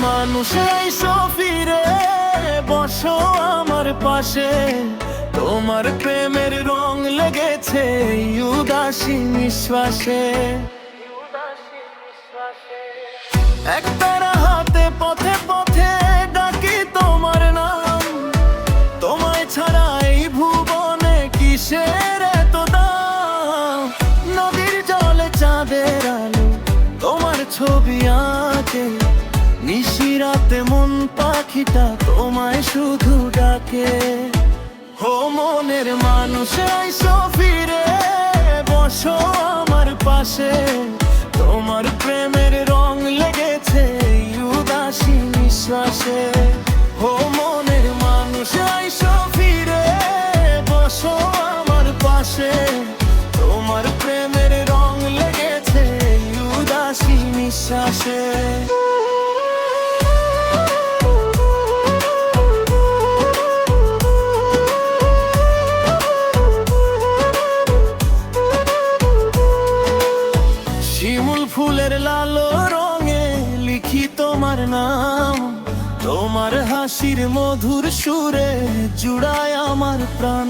মানুষ এসো ফিরে বসো আমার পাশে, তোমার প্রেমের রং লেগেছে উদাসী নিঃশ্বাসে। একতারা হাতে পথে পথে ডাকি তোমার নাম, তোমায় ছাড়া এই ভুবনে কিসের এত দাম। নদীর জলে চাঁদের আলো তোমার ছবি আঁকে, নিশিরাতে মন পাখিটা তোমায় শুধু ডাকে। ও মনের মানুষ আইসো ফিরে বসো আমার পাশে, তোমার প্রেমের রং লেগেছে উদাসী নিঃশ্বাসে। ও মনের মানুষ আইসো ফিরে বসো আমার পাশে, তোমার প্রেমের রং লেগেছে উদাসী নিঃশ্বাসে। শিমুল ফুলের লালো রঙে লিখি তোমার নাম, তোমার হাসির মধুর সুরে জুড়ায় আমার প্রাণ।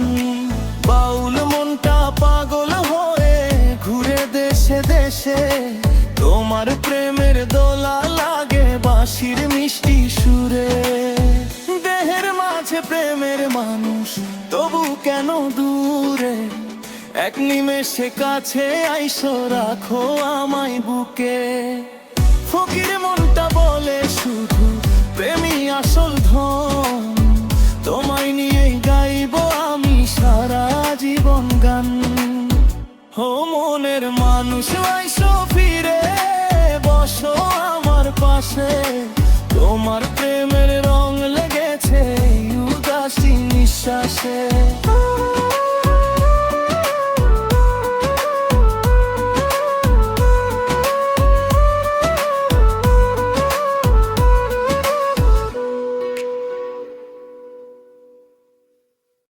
বাউল মনটা পাগল হয়ে ঘুরে দেশে দেশে, তোমার প্রেমের দোলা লাগে বাঁশির মিষ্টি সুরে। দেহের মাঝে প্রেমের মানুষ তবু কেন দূরে, এক নিমেষে কাছে আইসো রাখো আমায় বুকে। ফকির মনটা বলে শুধু প্রেমী আসল ধন, তোমায় নিয়েই গাইবো আমি সারা জীবন গান। ও মনের মানুষ আইসো ফিরে বসো আমার পাশে, তোমার প্রেমের রং লেগেছে উদাসী নিঃশ্বাসে।